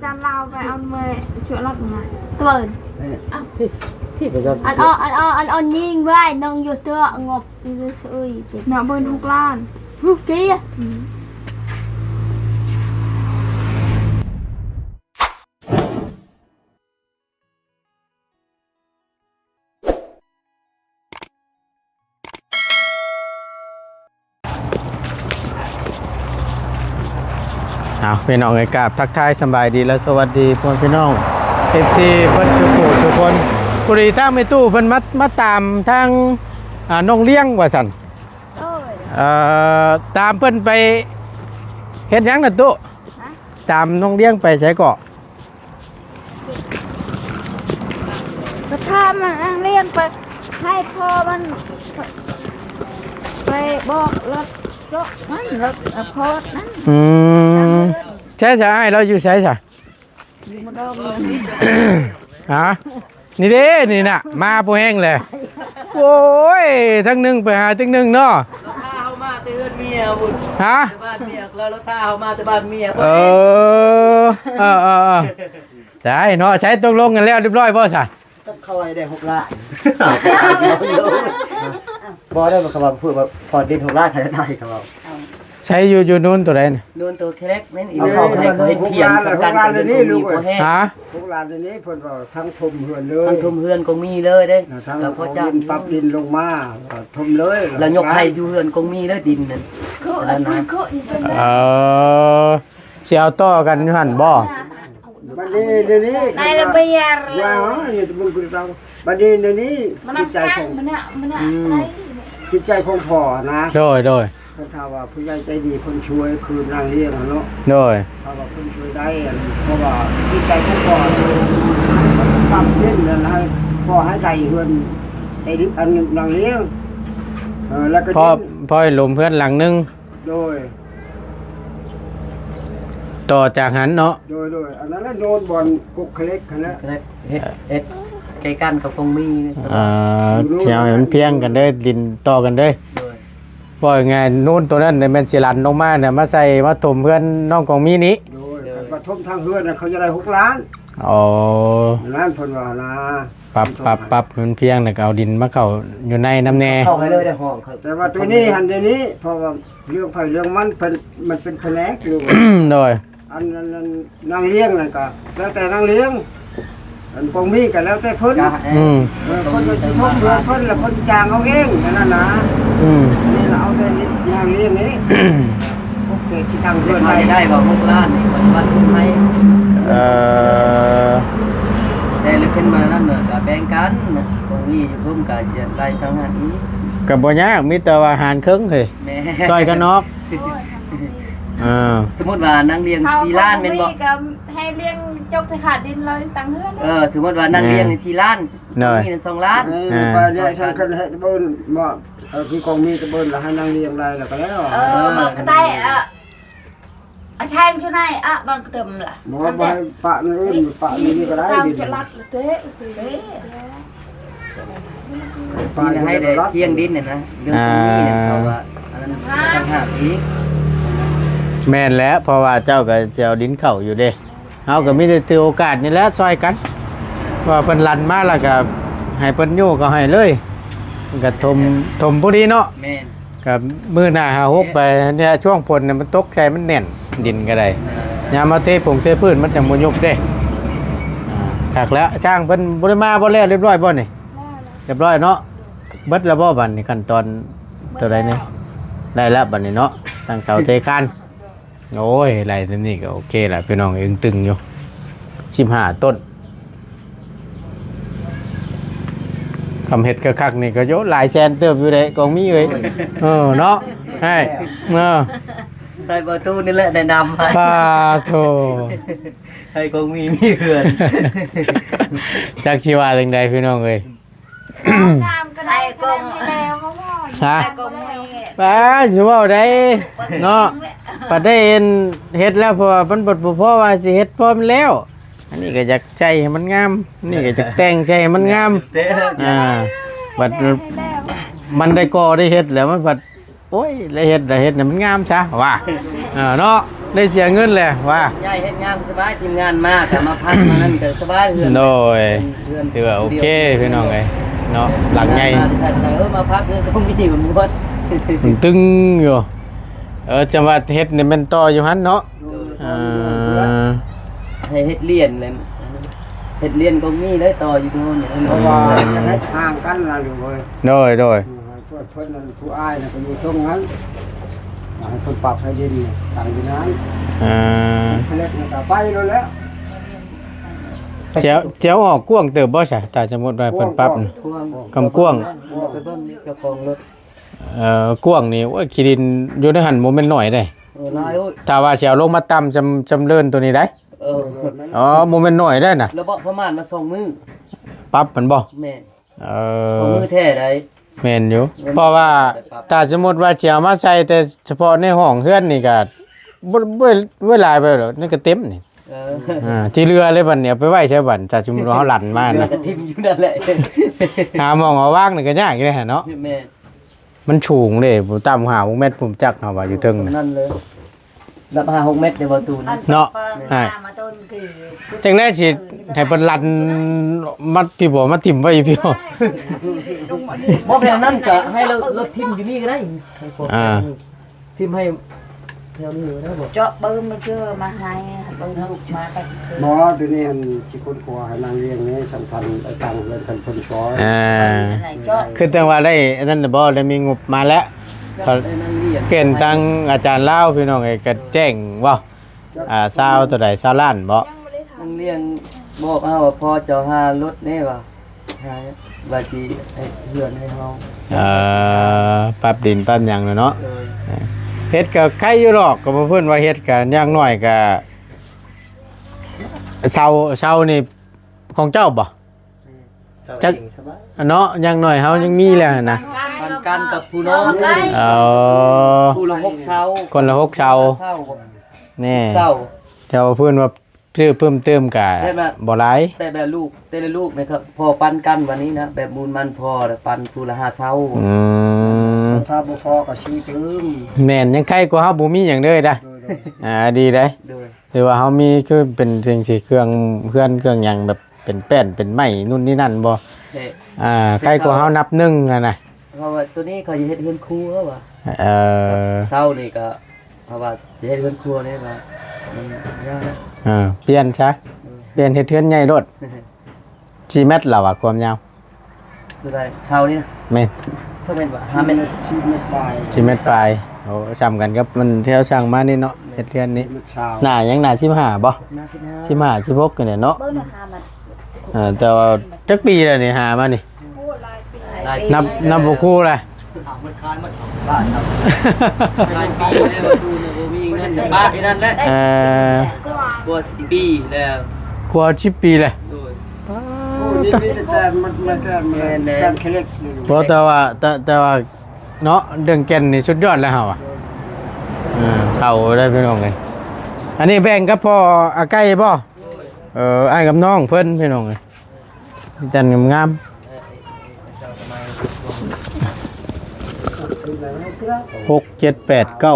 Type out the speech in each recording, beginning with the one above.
จานลาวไปเอาเมย์เชื่อรถมา ตัว ที่ไปจอด อันยิงไว้น้องอยู่ตัวงบอยู่ซุย เนาะเบิร์น6 ล้าน กี้ พี่น้องไอ้กราบทักทายสบายดีและสวัสดีพ่อพี่น้อง FC เพิ่นทุกคนปุรีทางไม่ตู้เพิ่นมาตามทางน้องเลี้ยงว่าซั่นตามเพิ่นไปเฮ็ดหยังน่ะตู้ตามน้องเลี้ยงไปใช้เกาะ ก็ถ้ามันเลี้ยงไปให้พ่อมันไปบอกรถมันรถโพสนั้น ใช่จ้ะให้เราอยู่ใช่จ้ะ มันโดนเลย ฮะนี่เด้นี่น่ะมาผู้แห้งเลยโอ้ยทั้งหนึงไปหาทั้งหนึงเนาะ รถท่าเฮามาแต่เฮือนเมียบุญ ฮะ แต่บ้านเมียแล้วรถท่าเฮามาแต่บ้านเมีย เออได้เนาะใช้ตกลงกันแล้วเรียบร้อยบ่ซะ ต้องเข้าให้ได้6 ล้านบ่ได้บ่ครับว่าพูดว่าพอดิน6 ล้านใครจะได้ครับว่า ใช้อยู่นู้นตัวใดน่ะ โดนตัวแคร็กแม่นอีเอาเข้าให้เขาเฮ็ดเพียงสำคัญกับเรื่องมีบ่แห้ง ฮะ พวกร้านอันนี้เพิ่นว่าทั้งทมเฮือนเลย ทั้งทุ่มเฮือนก็มีเลยเด้ ทั้ง แล้วพอจ้า ดินปรับดินลงมาทมเลย แล้วยกให้อยู่เฮือนก็มีเลยดินนั่น คือคือจน เออสิเอาต่อกันอยู่หั่นบ่ บัดนี้เดี๋ยวนี้ ในระเบียง ว่านี่มึงคือเราบัดนี้เดี๋ยวนี้ มัน จิต นำ ใจ แก ของ มันเนี่ย จิตใจของพ่อนะ โดย เพราะถ้าว่าผู้ใหญ่ใจดีคนช่วยคือนางเลี้ยงเนาะ โดย ถ้าว่าคนช่วยได้เพราะว่าจิตใจของพ่อปรับดินแล้วให้พ่อให้ได้เฮือนใจดีอันนางเลี้ยงแล้วก็ พ่อให้ลมเพื่อนหลังนึง โดย ต่อจากหันเนาะ โดยอันนั้นโดนบอลกุกเล็กนะ แคร็กเฮ็ดใกล้กันกับคงมี เที่ยวให้มันเพียงกันเด้อดินต่อกันเด้อ โดย ปล่อยไงนู่นตัวนั้นเนี่ยแม่นสิลันลงมาเนี่ยมาใส่มาถมเพื่อนน้องของมีนี้ โดยปฐมทางเฮือนเขาจะได้6 ล้าน อ๋อ ล้านเพิ่นว่านะ ปรับมันเพียงแล้วก็เอาดินมาเข้าอยู่ในน้ำแน่ เข้าให้เลยได้ห้องครับ แต่ว่าตัวนี้หันเดี๋ยวนี้เพราะว่าเรื่องไผเรื่องมันมันเป็นแผนกอยู่ โดย อันนั้นนางเลี้ยงนั่นก็แล้วแต่นางเลี้ยงอันปงมีก็แล้วแต่เพิ่น เพิ่นก็สิทบเพื่อนเพิ่นแล้วเพิ่นจ้างเอาเองนั่นน่ะนะ นี่เราเอาแต่นางเลี้ยงนี้พวกเด็กที่ตั้ง เพื่ เพื่ อ อน น ให้ได้บอก6 ล้านนี่มันบ้านทุ่มให้ เอ่อ ได้เลยขึ้นมานั่นน่ะก็แบ่งกันตรงนี้อยู่พุ่มก็จะได้ทั้งนั้น ก็บ่ยากมีแต่ว่าหารครึ่งเฮ้ย แม่ ซอยกันนอกสมมุติว่านั่งเลี้ยง เขา 4 ล้านแม่นบ่ ก็ให้เลี้ยงจกที่ขาดดินเลยตังเฮือน สมมุติว่านั่งเลี้ยงนี่4 ล้านนี่2 ล้าน ไปเนี่ยฉันคันให้เบิ่นบ่ที่กองมีก็เบิ่นแล้วให้นางเลี้ยงได้แล้วก็แล้ว มันก็ได้แทงช่วยไหนมันก็เต็มล่ะ บ่บ่ปะนี่ปะนี่ก็ได้ ตาม ดิ จะรัดเตะ ปะ นี่ให้ได้เที่ยงดินเนี่ยนะเรื่องตรงนี้เนี่ยเพราะว่าอันนั้นต่างหากอีก แม่นแล้วเพราะว่าเจ้าก็สิเอาดินเข้าอยู่เด้เฮาก็มีแต่ถือโอกาสนี่แหละซอยกัน ว่าเพิ่นลันมาแล้วก็ให้เพิ่นอยู่ก็ให้เลยมันก็ถมผู้ดีเนาะ แม่น กับมือหน้าหาฮกไปเนี่ยช่วงฝนเนี่ยมันตกใจมันแน่นดินก็ได้ยามมาเทผงเทพื้นมันจังบ่ยุบเด้คักแล้วช่างเพิ่นบ่ได้มาบ่แล้วเรียบร้อยบ่นี่เรียบร้อยเนาะเบิดแล้วบ่บัดนี้ขั้นตอนเท่าใดนี่ได้แล้วบัดนี้เนาะตั้งเสาเทคานโอ้ยไรตัวนี้ก็โอเคแหละพี่น้องยังตึงอยู่15ต้นคำเห็ดกระคักนี่ก็โยหลายแสนเติบอยู่เลยกองมีเลยเนาะใช่ได้ประตูนี่แหละได้นำให้ ปาโถ ให้คงมีเขื่อน จากชีวาจังใดพี่น้องเอ้ย ตามก็ได้ก็มีแล้วเขาบอก ฮะ ก็ไม่ ป้าสิเว้าได้เนาะปัดได้เฮ็ดแล้วเพราะว่ามันบ่พอว่าสิเฮ็ดพร้อมแล้ว อันนี้ก็อยากใจให้มันงามนี่ก็อยากแต่งใจให้มันงามบัดมันได้ก่อได้เฮ็ดแล้วมันบัดโอ้ยได้เฮ็ดเนี่ยมันงามซะว่าเนาะ ได้เสียเงินแหละว่า ใหญ่เฮ็ดงานสบายทีมงานมากก็มาพักมานั่นก็สบายเฮือน โดย เฮือน ถือว่าโอเคพี่น้องเอ้ยเนาะหลังใหญ่ มาพักเฮือนต้องมีอยู่หมด ตึงอยู่จังหวัดเฮ็ดนี่มันต่ออยู่หั่นเนาะให้เฮ็ดเรียนเลยเฮ็ดเรียนก็มีได้ต่ออยู่โน่น เพราะว่าจะให้ห่างกันล่ะลูกเอ้ย โดย เพิ่นนั่นผู้อ้ายน่ะก็อยู่ตรงนั้นให้เพิ่นปรับให้ดีต่างอยู่นั้นเล็กนี่ก็ไปแล้ว เจียวออกกว้างเติบบ่ใช่แต่สมมุติว่าเพิ่นปรับนี่กำกว้าง ไปเบิ่งเจ้าของรถ กว้างนี่โอ้ยขี้ดินอยู่ในหั่นบ่แม่นน้อยเด้ ลายโอ้ย ถ้าว่าสิเอาลงมาต่ำจำเลินตัวนี้ได้อ๋อบ่แม่นน้อยได้น่ะ แล้วบ่ประมาณมาส่งมือ ปรับมันบ่ แม่ อ ส่งมือแท้ได้ แม่นอยู่เพราะว่าถ้าสมมุติว่าสิเอามาใส่แต่เฉพาะในห้องเฮือนนี่ก็บ่หลายไปหรอกนี่ก็เต็มนี่ที่เรือเลยบัดเนี่ยไปไว้ใช้บัดถ้าสมมุติว่าเฮาลั่นมา เรือ นะ กระทิมอยู่นั่นแหละ หาหมองเอาวางนี่ก็ยากอยู่เด้เนาะ แม่ มันสูงเด้บ่ต่ำ6เมตรผมจักเฮาว่าอยู่ถึงน่ะ นั่นเลยรับ5-6 เม็ดในประตูนะ เนาะ มาต้นคือ จังได๋สิให้เพิ่นลั่นมัดพี่บ่มาทิ่มไว้พี่บ่ บ่แพงนั่นก็ให้เรารถทิมอยู่นี่ก็ได้ทิมให้แถวนี้อยู่นะบ่ เจาะปืนมาเจอมาให้ปืนลูกมาแต่ หมอเดี๋ยวนี้อันสิคนกลัวให้นางเลี้ยงนี่สำคัญไอ้ตังเงินเพิ่นช่วย เจาะ คือแต่ว่าได้อันนั้นน่ะบ่ได้มีงบมาแล้ว ได้นั่งเรียน เกณฑ์ทางอาจารย์ลาวพี่น้องไอ้ก็แจ้งว่าซาวเท่าใด20ล้านบ่ นั่งเรียนบอกเฮาว่าพอเจ้าหารถแน่ว่าหาว่าสิให้เฮือนให้เฮา ปรับดินปรับหยังเนาะ เลย เฮ็ดก็ใครอยู่หรอกก็บ่เพิ่นว่าเฮ็ดก็อย่างน้อยก็เสานี่ของเจ้าบ่ จัก สบาย เนาะอย่างน้อยเฮายังมีแล้วนะ ปันกันกับผู้น้อง เออ ผู้ละ6เช้า คนละ6เสา เช้า นี่ เช้า เจ้าเพิ่นว่าซื้อเพิ่มเติมก็ ได้ไหม บ่หลาย แต่แบบลูกแต่ละลูกนะครับพอปันกันวันนี้นะแบบมูลมันพอแต่ปันผู้ละ5เช้า ถ้าบ่พอก็ชี้ตึม แม่นยังใครกว่าเฮาบ่มีหยังเลยได้ ดีเด้ โดย คือว่าเขามีคือเป็นสิ่งที่เครื่องเครื่องหยังแบบเป็นแป้นเป็นไม้นู่นนี่นั่นบ่ แต่ ใครกว่าเขานับหนึ่งอะนะ เพราะว่าตัวนี้เขาจะเฮ็ดเฮือนครัวว่ะ เออ เช้านี่ก็เพราะว่าจะเฮ็ดเฮือนครัวนี่ว่ามันยากนะ เปลี่ยนซะเปลี่ยนเฮ็ดเทือนใหญ่รถ4 เมตรแล้วอะความยาว คือได้เช้านี่นะ แม่น เท่าเป็นว่า5เมตร ชี้ไม่ตาย 4 เมตรปลายโอ้ซ้ำกันครับมันแถวช่างมานี่เนาะเฮ็ดเทือนนี้ มันเช้า หน้ายังหน้า15บ่ น่าสิบห้า 15 16กันเนี่ยเนาะ ปืนหามัน แต่ว่าจักปีแล้วนี่หามานี่นับบ่คู่เลย มันคายมันบ้าครับหลายปีแล้วประตูเนี่ยบ่มีเงินบ้าอีนั่นแหละ กว่า10 ปีแล้ว กว่า10 ปีเลย โดย โอ้นี่มีแต่แกนมันแกนแกนเคล็กนี่ เพราะแต่ว่าเนาะเรื่องแก่นนี่สุดยอดแล้วเฮาอ่ะเศร้าได้พี่น้องเลยอันนี้แบ่งกับพ่ออาไก่บ่อ้ายกับน้องเพิ่นพี่น้องเลยจันงามๆ6 7 8 9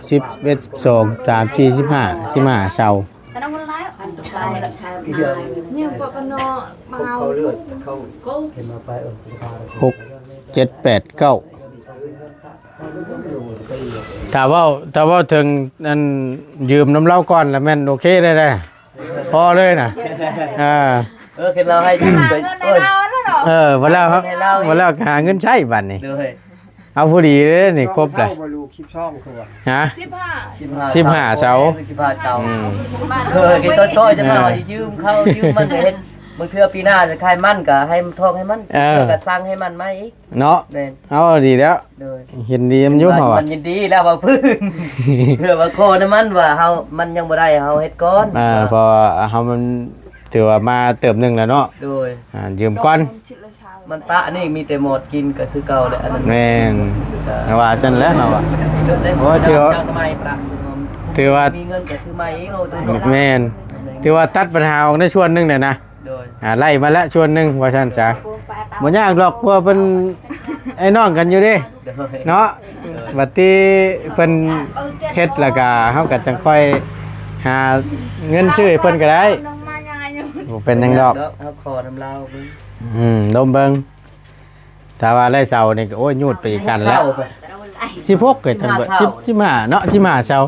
10 11 12 13 14 15เศร้า แต่น้องคนร้ายอันตายแล้วชาย เนี่ยปกนอมาเอา เขาเลือดเขา กู เห็นมาไป6 7 8 9ถ้าเว่าถึงนั่นยืมน้ำเหล้าก่อนแล้วแม่นโอเคได้นะพอเลยนะเห็นเราให้ยืมไป เงินในเราแล้วเหรอ วันแล้วครับวันแล้วหาเงินใช้บัตรนี่ ด้วย เอาพอดีเลยนี่ครบเลย บ่ลูก10ช่องคือว่า ฮะ 15 15เสากินต้นช่อยจะมายืมเขายืมมันก็เห็นบางเทื่อปีหน้าจะขายมันก็ให้ทองให้มันก็สั่งให้มันมาอีก เนาะ แม่น เอาดีแล้ว ด้วย เห็นดีมันยุ่งเหรอ มันยินดีแล้วว่าพื้นเพื่อว่าโคน้ำมันว่าเฮามันยังบ่ได้เฮาเฮ็ดก่อน พอเขามันถือว่ามาเติมหนึ่งแล้วเนาะ โดย ยืมก้อน มันปะนี่มีแต่หมดกินก็คือเก่าเลยอันนั้น แม่นว่าฉันแล้วเนาะ โอ้ถือว่าทำไมปะ ถือว่า มีเงินก็ซื้อใหม่อีกเอาตัว แม่นถือว่าตัดปัญหาออกในช่วงหนึงเนี่ยนะ โดย ไล่มาแล้วช่วงหนึงว่าฉันจ้ะ กูไปตาม บ่ยากหรอกเพราะว่าเป็น ไอ้น้องกันอยู่เดิเนาะบัดที่เพิ่นเฮ็ดแล้วก็เฮาก็จังค่อยหาเงินชื่อให้เพิ่นก็ได้ น้องมายังไงอยู่ บ่เป็นหยังดอก เอาคอทำลาวเบิ่ง ดมเบิ่งถ้าว่าได้เสานี่ก็โอ้ยยูดไปอีกกันแล้ว16เกิดจังเบิด15เนาะ15เสา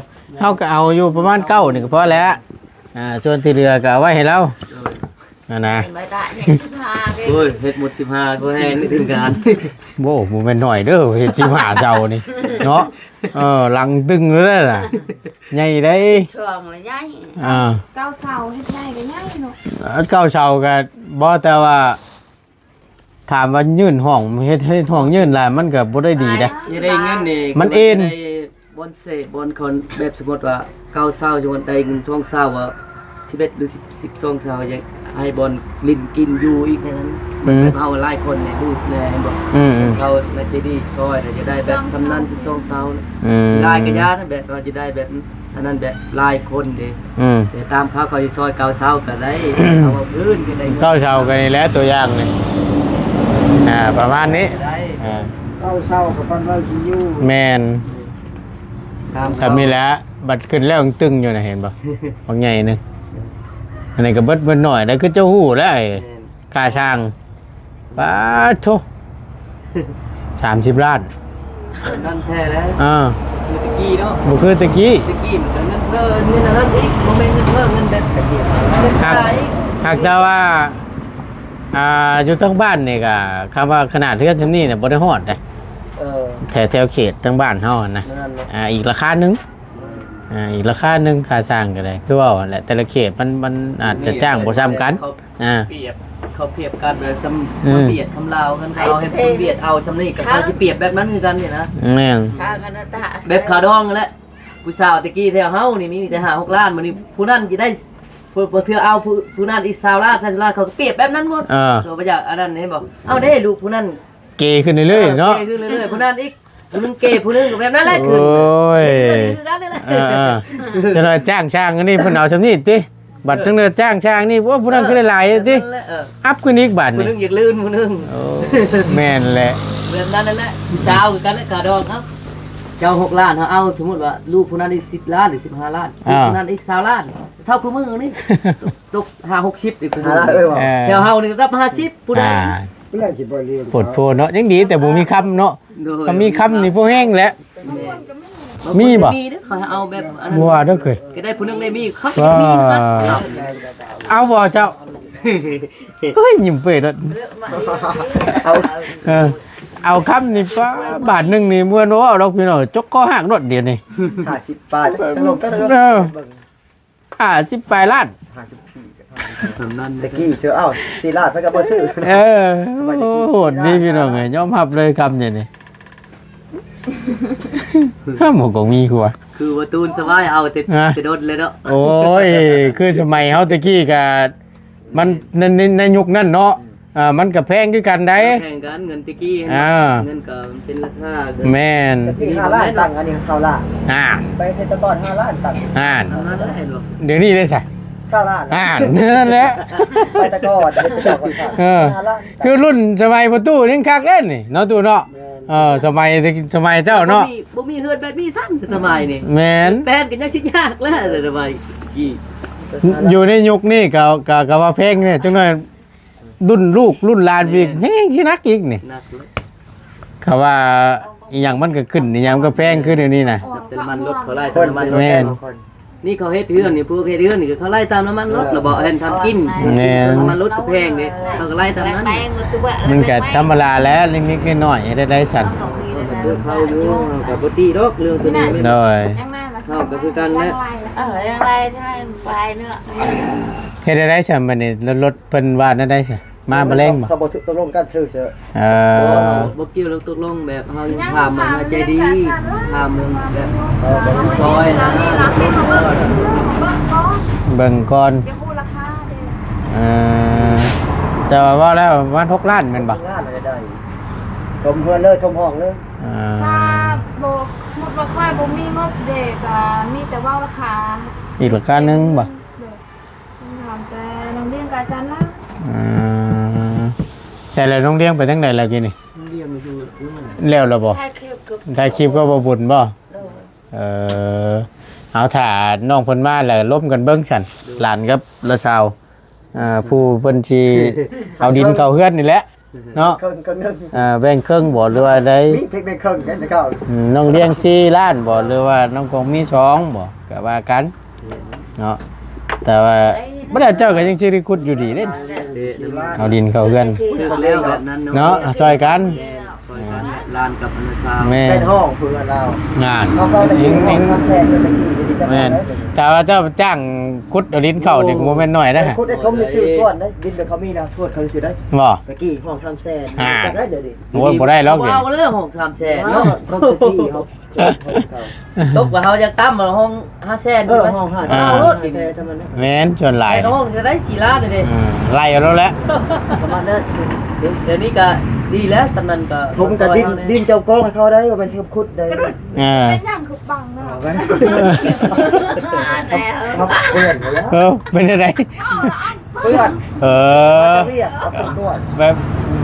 เฮาก็เอาอยู่ประมาณ9นี่ก็พอแล้วส่วนที่เหลือก็เอาไว้ให้เรานะ ไม่ได้เนี่ย15 โอ้ยเฮ็ดหมด15ก็แห้งถึงการ โว้บ่แม่นน้อยเด้อเฮ็ด15เสานี่เนาะลังตึงเลยน่ะใหญ่ได้ ช่วงมันใหญ่ เก้าเสาเฮ็ดใหญ่ก็ใหญ่เนาะ เก้าเสาก็บ่แต่ว่าถามว่ายื่นห้องเฮ็ดห้องยื่นหลายมันก็บ่ได้ดีเด้ จะได้เงินนี่ มันเอ็น บนเสบนคนแบบสมมติว่า9เช้าจนได้เงินช่วงเช้าว่า11หรือ12เช้ายังให้บนลิ้นกินอยู่อีกนั้นเอาหลายคนเนี่ยดูแลบอกเขาน่าจะดีซอยจะได้แบบทำนั้น12เช้าลายกระยาแบบว่าจะได้แบบอันนั้นแบบลายคนเด้แต่ตามเขาจะซอย9เช้าก็ได้เอาพื้นก็ได้ เก้าเสาก็นี่แหละตัวอย่างนี่ประมาณนี้ เอาเศร้ากับปันไว้สิอยู่ แม่นถ้ามีแล้วบัดขึ้นแล้วยังตึงอยู่นะเห็นบ่บางใหญ่นึงอันนี้ก็เบิดหน่อยได้คือเจ้าหู้แล้วไอ้ค่าช่างป้าโธ30 ล้าน นั่นแท้แล้ว คือตะกี้เนาะ บ่คือตะกี้ ตะกี้มันเงินเพิ่มเงินอะไรอีกโมเมนต์เพิ่มเงินแบบตะกี้ หากแต่ว่าอยู่ทั้งบ้านนี่ก็คำว่าขนาดเทือนเท่านี้เนี่ยบ่ได้ฮอดเด้แถวเขตทั้งบ้านเฮานะอีกราคานึงอีกราคานึงค่าสร้างก็ได้คือว่าแหละแต่ละเขตมันอาจจะจ้างบ่ซ้ำกันเขาเปรียบกันเลยซ้ำเบียดคำลาวกันเอาให้คนเบียดเอาซ้ำนี่กับเขาที่เปรียบแบบนั้นคือกันเนี่ยนะ แม่น ทางกันตา แบบขาดองแหละผู้สาวตะกี้แถวเฮานี่มีแต่5-6 ล้านมื้อนี้ผู้นั้นสิได้ผู้เทื่อเอาผู้นั้นอีก20 ล้าน30 ล้านเขาก็เปรียบแบบนั้นหมดตัวบ่อยากอันนั้นเห็นบ่เอาได้ลูกผู้นั้น เกขึ้นเรื่อยๆเนาะ เกขึ้นเรื่อยๆผู้นั้นอีกมึงเกผู้นึงก็แบบนั้นแหละคือ โอ้ย คือกันนี่แหละ จะได้จ้างช่างอันนี้เพิ่นเอาซำนี้ติบัดทั้งเด้อจ้างช่างนี่ว่าผู้นั้นคือหลายๆติอัพขึ้นอีกบาท ผู้ นี่ นึงอยากลื่นผู้นึง โอ้แม่นแหละ แบบนั้นนั่นแหละเช้าคือกันแหละขาดองครับเจ้า6 ล้านเอาสมมุติว่าลูกผู้นั้นอีก10 ล้านหรือ15 ล้านผู้นั้นอีก20 ล้านเท่าผู้มือนี่ตก5-60อีกผู้นึงแถวเฮานี่รับ50ผู้ใด เพื่อสิบ่เรียน ปวดโพเนาะยังดีแต่บ่มีคำเนาะถ้ามีคำนี่พวกแห้งแหล้ว มีบ่ มีเด้อเขาเอาแบบอันนั้น บัวเด้อเคย ก็ได้ผู้นึงได้มีเขาก็มีเหมือนกัน เอาบ่เจ้าเฮ้ยยิ้มเปื่อยแล้ว เอาคำนี่ป้าบาทหนึงนี่ม่วนบ่เอาดอกพี่น้องจกคอหักรถเดียวนี่ 50 บาทจะลงกัน 50 ปลายล้าน ตะกี้เชื่อเอ้า4 ล้านเพิ่นก็บ่ซื้อ โหดนี่พี่น้องเอ้ยยอมรับเลยคำนี่ห้ามก็มีกว่า คือว่าตูนสบายเอาแต่โดนเลยเนาะ โอ้ยคือสมัยเฮาตะกี้ก็มันในยุคนั้นเนาะมันก็แพงคือกันได้ แข่งกันเงินตะกี้เงินก็เป็นราคา แม่น ที่5 ล้านตังค์อันนี้20 ล้านไปเทศกาล5 ล้านตังค์ นั่นแหละเห็นบ่ เดี๋ยวนี้ได้ซะ 20 ล้าน นั่นแหละ ไปตะกอนไปตะกอน5 ล้าน คือรุ่นสมัยประตูยังคักเล่นนี่เนาะตู้เนาะสมัยเจ้าเนาะ บ่มีเฮือนแบบนี้ซ้ำสมัยนี่ แม่น แป้นกันยังสิยากแล้วสมัยกี้ อยู่ในยุคนี้ก็ว่าแพงเนี่ยจังหน่อยรุ่นลูกรุ่นหลานอีกแพงสินักอีกนี่ หนักเลย เขาว่าอีหยังมันก็ขึ้นอีหยังมันก็แพงขึ้นเดี๋ยวนี้น่ะ แต่น้ำมันรถเขาไล่ตามน้ำมันรถ แม่น นี่เขาเฮ็ดเฮือนนี่พวกเฮ็ดเฮือนนี่เขาไล่ตามน้ำมันรถระเบาะเห็นทำกิน แม่น น้ำมันรถก็แพงนี่เขาก็ไล่ตามนั้น มันก็ธรรมดาแล้วเล็กๆน้อยๆได้สั่น เขาอยู่กับปกติดอกเรื่องตัวนี้ โดย ยังมาละ เขาก็คือกันแหละ ยังไงใช่ไปเนาะ เฮ็ดได้สั่นบัดนี้รถเพิ่นว่านั่นได้สั่นมาบ่แรงบ่ เขาบ่ตกลงกันถือเสือ บ่เกี่ยวแล้วตกลงแบบเฮาถามมันใจดีถามมึงแบบซอยนะ ราคาเขาเบิ่งซื้อของเบิ่งก่อน เบิ่งก่อน เดี๋ยวพูดราคาเด้ แต่ว่าแล้ววัน6 ล้านแม่นบ่ งานอะไรได้ชมเฮือนเลยชมห้องเลย ถ้าโบสมมุติว่าค่อยบ่มีงบเด็กมีแต่ว่าราคา อีกราคานึงบ่ ถามแต่น้องเลี้ยงกับอาจารย์ละ ใช่แล้วน้องเลี้ยงไปทางไหนล่ะกินนี่ เรียนอยู่โรงง แล้วล่ะบ่ ถ่ายคลิปกับ ถ่ายคลิปก็บ่บุญบ่ โดย เออเอาถ้าน้องเพิ่นมาแล้วล้มกันเบิ่งซั่นหลานกับละสาวผู้เพิ่นสิเอาดินเข้าเฮือนนี่แหละเนาะ ครึ่งก็นึง แบ่งครึ่งบ่หรือว่าได้ มีเพกเป็นครึ่งกันนะครับ น้องเลี้ยง4ล้านบ่หรือว่าน้องคงมี2บ่ก็ว่ากันเนาะแต่ว่าบ่ได้เจ้าก็ยังสิได้ขุดอยู่ดีเด้เอาดินเข้าเฮือน คือแล้วแบบนั้น เนาะช่วยกัน ช่วยกันลานกับอนาซาว แม่ เป็นห้องเพื่อนเรา งาน เขาก็ตะกี้ห้องทำแทนตะกี้ที่จะ แม่ มาน แล้ว แต่ว่าเจ้าจ้างขุดเอาดินเข้านี่ก็บ่แม่นน้อยนะฮะ คุดได้ทมในชื่อส่วนได้ดินเป็นเขามีนะทวดเขาซื้อได้ บ่ ตะกี้ห้องทำแซน อ่า จากได้เดี๋ยวดิ โอ้ยบ่ได้หรอกเดี๋ยว เอาเรื่องของ3แสน เนาะ เนาะ เขาตะกี้เขา ตกว่าเฮาจะตั้มห้อง5แสน เอ ดี อ ไหม ห้องห้า อ่า แซนทำมันนะ แม่นชวนหลาย ไอ้น้องจะได้4ล้านเลย ไล่เอาแล้วแหละ ประมาณนั้น เดี๋ยวนี้ก็ดีแล้วสำนันก็ ผมกับดินเจ้ากองให้เขาได้ว่าเป็นเทียบคุดได้ เป็นอย่างคือบังเนาะ เอาไว้เขาเปื่อนหมดแล้ว เป็นอะไร เปื่อน เออ เรียกเอาเป็นตัว แบบ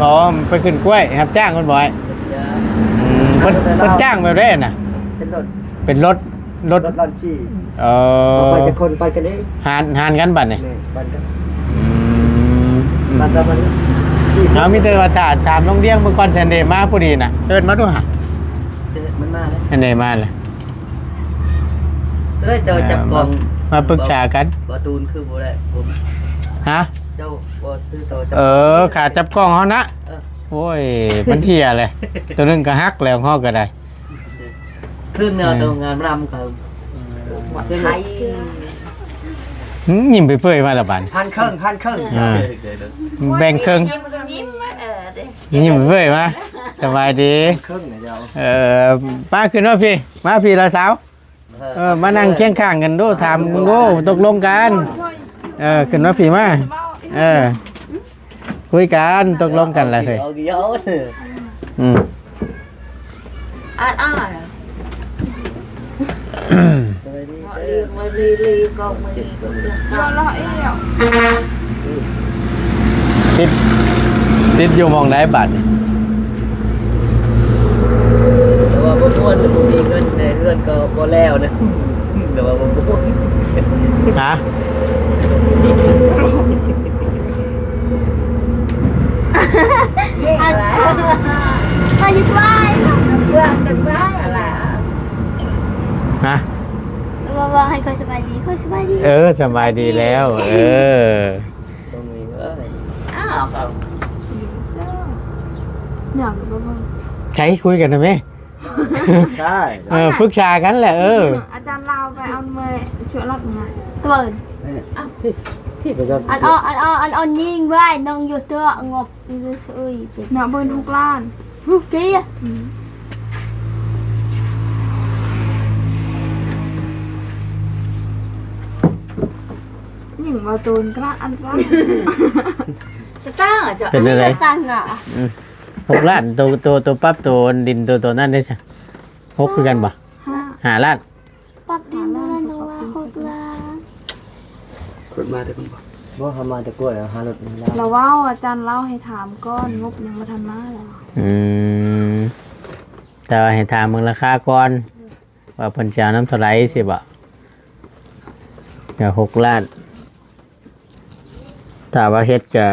บอกว่าไปขึ้นกล้วยครับจ้างคนบ่อยคนจ้างแบบได้น่ะ เป็นรถ เป็นรถ รถลันชี่ เอ เอา อ ไปจะคนไปกันเอง หานกันบัดนี่ นี่ปันกัน อืม ปันแต่มันชี่ เอามีแต่ว่าถามน้องเลี้ยงเมื่อก่อนเซนเดมาพอดีน่ะเอิ้นมาดูหะ มันมาแล้ว เซนเดมาเลย เอ้ยเจ้าจับกล่อง มาปรึกษากัน บ่ตูนคือบ่ได้ผม ฮะ เจ้าบ่ซื้อตัวจับ ขาจับกล้องเขานะ เออ โอ้ยมันเที่ยเลยตัวนึงก็ฮักแล้วเขาก็ได้ คลื่นแนวตัวงานรำเขา ไทย ยิ้มไปเปื่อยมาละบัน พันครึ่งพันครึ่ง แบ่งครึ่ง ยิ้มก็ยิ้มเด้ ยิ้มไปเปื่อยมาสบายดี ครึ่งนะเจ้า ป้าขึ้นว่าพี่มาพี่ละสาวมานั่งเคียงข้างกันดูถามดูตกลงกันขึ้นว่าพี่มาคุยกันตกลงกันแล้วเคย เอากี่เอา อืม อ่ามาลีก็มือก็เลือก รอรอเอว ติดอยู่มองได้บัตร แต่ว่าบ่ม่วนบ่มีเงินในเรือนก็บ่แล้วนะแต่ว่าบ่ม่วน ฮะ อะไร ใครจะไป เพื่อนกันบ้าอะไร ฮะ ว่าให้คอยสบายดีคอยสบายดี สบายดีแล้ว บ่มีเอ้ย อ้าวก็ อย่างแบบว่า ใช้คุยกันนะแม่ ใช่ ปรึกษากันแหละอาจารย์เราไปเอาเมย์เชื่อรับมาตัว ที่ไปจะ อันอ่อนยิงไว้น้องอยู่ตัวงบอยู่ซุยเป็น หนาเบิร์น6 ล้าน ลูกเกี้ย หญิงมาตูนกระอันกระ จะตั้งอ่ะจะ เป็นอะไร ตังอ่ะ 6 ล้านตัวปั๊บตัวดินตัวนั่นได้ใช่6คือกันป่ะ5 ล้าน ปักดินนั่นดูว่า6 ล้าน คนมาแต่คนบอก บ่ทำมาแต่กล้วยหารถมาแล้ว เราว่าอาจารย์เล่าให้ถามก้อนงบยังมาทันมาหรอ แต่ว่าให้ถามมึงราคาก่อนว่าเพิ่นจะเอาน้ำเท่าไหร่สิบ่ก็6 ล้านถ้าว่าเฮ็ดก็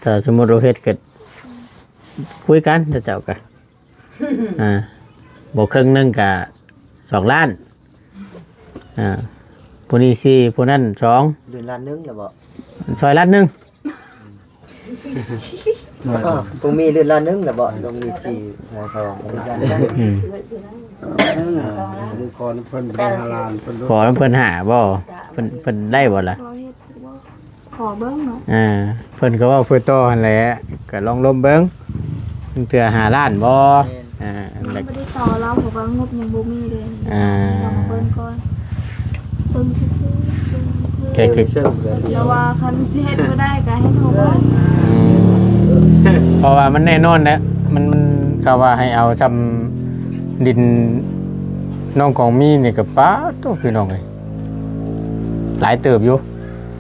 ถ้าสมมุติเราเฮ็ดก็คุยกันเจ้าก็บ่ครึ่งหนึงก็2 ล้านผู้นี้4ผู้นั้น2 เดือนละนึงแล้วบ่ ซอยล้านหนึง ตรงมีเดือนละนึงแล้วบ่ตรงมี4 2 อืม มีคนเพิ่นเป็นลานเพิ่น ขอเพิ่นหาบ่เพิ่นได้บ่ล่ะ รอเฮ็ดว่าขอเบิ้งเนาะ เพิ่นก็เว่าเพื่อโตหั่นแหละก็ลองลมเบิ่งเทื่อ5 ล้านบ่แล้ว ไม่ได้ต่อเราเพราะว่างบยังบ่มีเลย ลองเบิ้งก่อนเบิ้งซื่อ แกคือ ๆแล้วว่าคันสิเฮ็ดบ่ได้ก็ให้โทรบอก เพราะว่ามันแน่นอนแล้วมันก็ว่าให้เอาซ้ำดินน้องของมีนี่ก็ป้าโตพี่น้องเอ้ยหลายเติบอยู่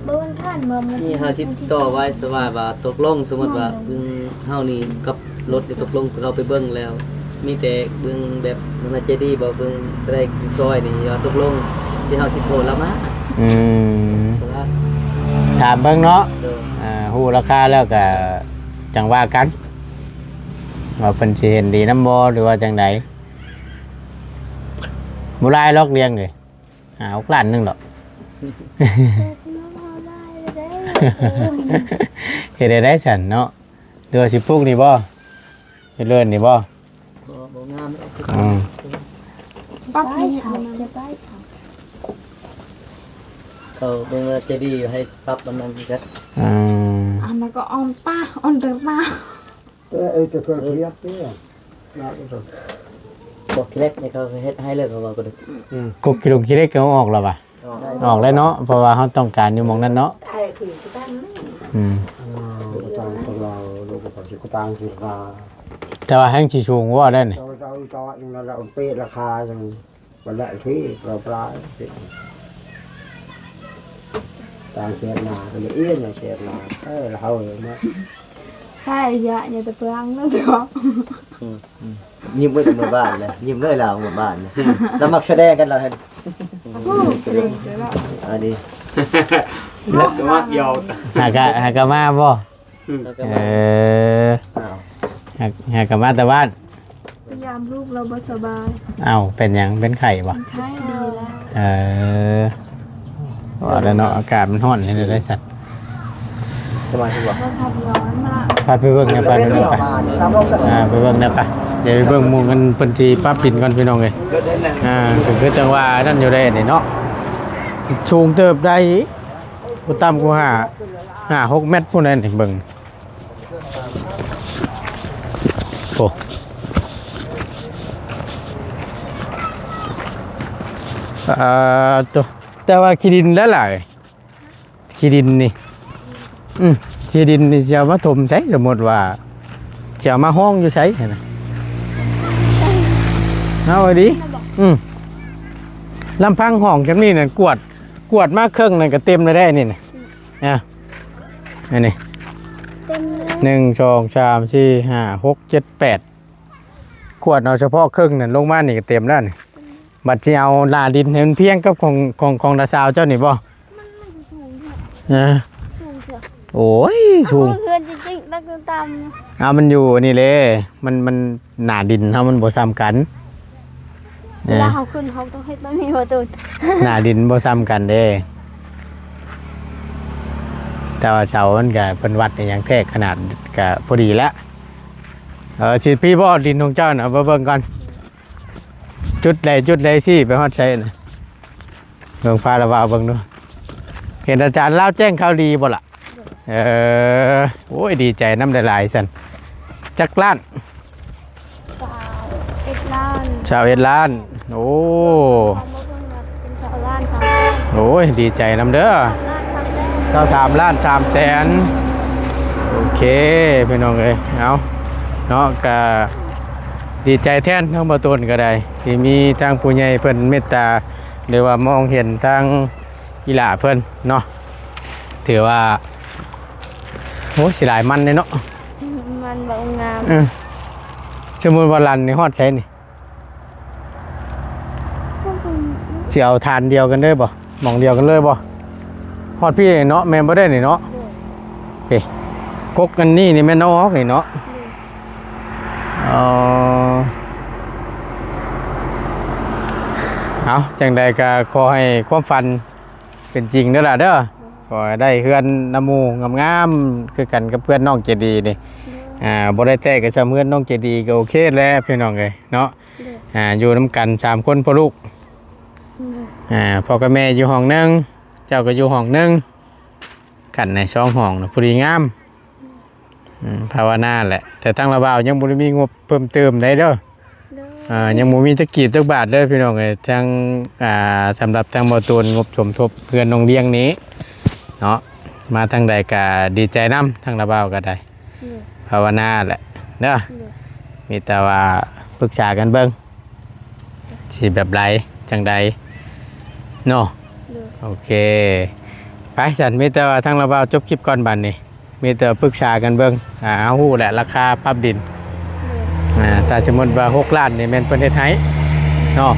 เบิ้งท่านมามัน นี่50ต่อไว้สว่าว่าตกลงสมมุติว่าเฮานี่กับรถนี่ตกลงเราไปเบิ่งแล้ว มีแต่เบิ่งแบบมันใจดีบ่เบิ่งได้กี่ซอยนี่ยอตกลงที่เฮาสิโทรแล้วมา อืม สละ ถามเบิ่งเนาะ เด้อ ฮู้ราคาแล้วก็จังว่ากันว่าเพิ่นสิเห็นดีนำบ่หรือว่าจังไดบ่หลายหรอกเลี้ยงเลย6 ล้านหนึงดอก เฮ็ดได้สั่นเนาะเดือสิปลูกนี่บ่เฮ็ดเลื่อนนี่บ่ บ่งาม อืม ปั๊บ ไป นี่ เช้าจะไปเช้า เขาเบิ่งว่าใจดีให้ปรับมันจัด อืม อันนั้นก็ออนป้าออนเตอร์ป้า ไอ้ตะเกียบเรียบเนี่ยน่าจะ บอกเล็กนี่เขาเฮ็ดให้เลยเขาว่าก็ได้ กุกกิลุงคิเล็กก็ออกแล้วป่ะออกแล้วเนาะเพราะว่าเขาต้องการอยู่หมองนั้นเนาะ ได้คือสิตั้งนี่ อืม ลูกตางของเราลูกกระตังสิรา แต่ว่าแห้งชีชูงว่าได้นี่ เราอย่างนั้นเราเป๊ะราคาอย่างวันละที่เราปลายต่างเชียร์นาเป็นเอี้ยนเชียร์นาเราอย่างนี้ ใช่ยะเนี่ยแต่เปลืองนั่นเนาะ ยิ้มไว้หมู่บ้านเลยยิ้มเลยเราหมู่บ้านเลยแล้วมักแสดงกันเราเห็น โอ้เก่งเลยละ อันนี้ แล้วก็มักยาว หากะมาบ่เออหากะมาแต่บ้าน พยายามลูกเราบ่สบาย เอ้าเป็นหยังเป็นไข่บ่ เป็นไข้ดีแล้ว เออว่าแล้วเนาะอากาศมันร้อนนี่ได้สัตว์ สบายดีกว่า บ่ชับย้อนมาละ พาไปเบิ่งเนี่ยไปเบิ่งไป ไปเบิ่งได้ปะเดี๋ยวไปเบิ่งหมู่กันเพิ่นสิปรับปิ่นก่อนพี่น้องเอ้ยก็คือจังว่านั่นอยู่ได้นี่เนาะสูงเติบได้บ่ต่ำกว่า5-6 เมตรพุ่นนั่นเบิ่งโอ้ตัวแต่ว่าขี้ดินแล้วล่ะขี้ดินนี่ขี้ดินนี่จะเอามาถมใช้สมมุติว่าจะเอามาห้องอยู่ใช้นะเอาไว้ดิลำพังห้องจังนี้น่ะกวดมากเครื่องนั่นก็เต็มเลยได้นี่นะอันนี้ เต็มเลย 1 2 3 4 5 6 7 8กวดเอาเฉพาะเครื่องนั่นลงมานี่ก็เต็มแล้วนี่บัดสิเอาลาดินให้มันเพียงกับของตาสาวเจ้านี่บ่ มันไม่สูงเถอะสูงเถอะ โอ้ยสูง เอาเพื่อนจริงๆตั้งแต่ต่ำ เอามันอยู่นี่เลยมันหนาดินเฮามันบ่ซ้ำกัน เวลาเขาขึ้นเขาต้องให้ต้นมีประตู หนาดินบ่ซ้ำกันเด้แต่ว่าเสามันก็เพิ่นวัดอหย่างแท้ขนาดก็พอดีแล้วสิพี่บ่ดินของเจ้าน่ะเอาเบิ่งก่อนจุดใดสิไปฮอดใช้น่ะเบิ่งฟ้าระวาวเบิ่งดูเห็นอาจารย์เล่าแจ้งข่าวดีบ่ล่ะโอ้ยดีใจน้ำหลายๆสั่นจักล้าน สาวเอ็ดล้าน ชาวเอ็ดล้านโอ้ เขามาเพิ่งมาเป็นสาวล้านสามล้าน โอ้ยดีใจน้ำเด้อ ล้านครั้งแรก เจ้า3 ล้าน 3 แสนโอเคพี่น้องเอ้ยเอาเนาะก็ดีใจแทนทั้งบ่ต้นก็ได้ที่มีทางผู้ใหญ่เพิ่นเมตตาหรือว่ามองเห็นทางอีหล่าเพิ่นเนาะถือว่าโอ้ยสิหลายมันเลยเนาะ มันแบบงาม สมมุติว่ารันในฮอดใช้นี่สิเอาทานเดียวกันเด้อบ่หม่องเดียวกันเลยบ่ฮอดพี่เนาะแม่นบ่ได้นี่เนาะเฮ้กกกันนี่แม่นเอาออกนี่เนาะเอาจังใดก็ขอให้ความฝันเป็นจริงเด้อล่ะเด้อขอให้ได้เฮือนน้ำหมู่งามๆคือกันกับเพื่อนน้องเจดีนี่บ่ได้แท้ก็ซ้ำเฮือนน้องเจดีก็โอเคแล้วพี่น้องเอ้ยเนาะอยู่นํกัน3 คนพ่อลูกพ่อกับแม่อยู่ห้องนึงเจ้าก็อยู่ห้องนึงกันใน2ห้องน่ะพอดีงามภาวนาแหละแต่ทางระบาวยังบ่ได้มีงบเพิ่มเติมได้เด้อยังบ่มีตะกี้ตะบาทเด้อพี่น้องเอ้ยทางสำหรับทางบ่ตูนงบสมทบเพื่อนโรงเรียนนี้เนาะมาทางใดก็ดีใจนํทางระบาวก็ได้ภาวนาแหละเด้อมีแต่ว่าปรึกษากันเบิ่งสิแบบไรจังใดเนาะโอเคไปฉันมีแต่ว่าทางระบาวจบคลิปก่อนบัดนี้มีแต่ปรึกษากันเบิ่งฮู้แหละราคาปรับดิน ถ้าสมมติว่า6ล้านนี่แม่นเพิ่นเฮ็ดให้เนาะ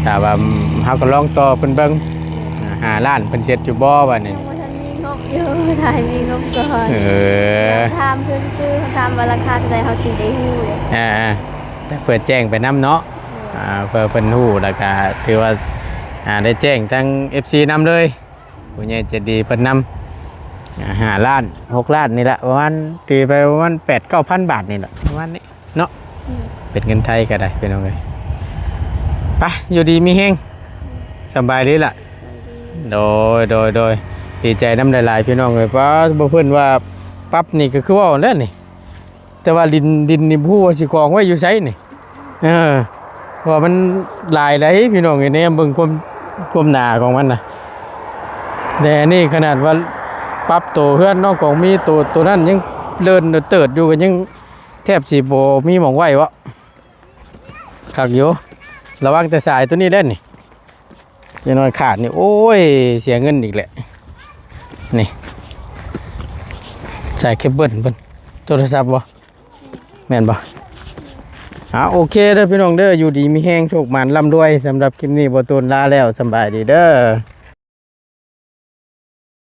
ถ้าว่าเฮาก็ลองต่อเพิ่นเบิ่ง5ล้านเพิ่นเสร็จอยู่บ่ว่านี่ ยังบ่ทันมีงบอยู่ถ่ายมีงบก่อน ทำเพิ่นซื้อทำว่าราคาเท่าใดเฮาสิได้ฮู้เลย แต่เปิดแจ้งไปนํเนาะเพื่อเพิ่นฮู้แล้วก็ถือว่าได้แจ้งทั้ง FC นำเลยผู้ใหญ่ใจดีเพิ่นนำ5ล้าน6ล้านนี่แหละประมาณตีไปประมาณ 8-9,000 บาทนี่แหละประมาณนี้เนาะเป็นเงินไทยก็ได้พี่น้องเอ้ยไปอยู่ดีมีแฮงสบายดีล่ะโดยดีใจนำหลายๆพี่น้องเอ้ยเพราะบ่เพิ่นว่าปั๊บนี่ก็คือว่าแล้วนี่แต่ว่าดินนี่ผู้ว่าสิกองไว้อยู่ไสนี่ว่ามันหลายไหลพี่น้องเอ้ยเนี่ยเบิ่งความหนาของมันน่ะแต่นี่ขนาดว่าปรับตัวเพื่อนน้องของมีตัวนั้นยังเลินเติดอยู่กันยังแทบสิบ่มีหม่องไว้วะคักอยู่ระวังแต่สายตัวนี้เล่นนี่จะนอนขาดนี่โอ้ยเสียเงินอีกแหละนี่สายเคเบิลเพิ่นโทรศัพท์บ่แม่นบ่โอเคเด้อพี่น้องเด้ออยู่ดีมีแห้งโชคหมานร่ำรวยสำหรับคลิปนี้บ่ตูนลาแล้วสำบายดีเด้อ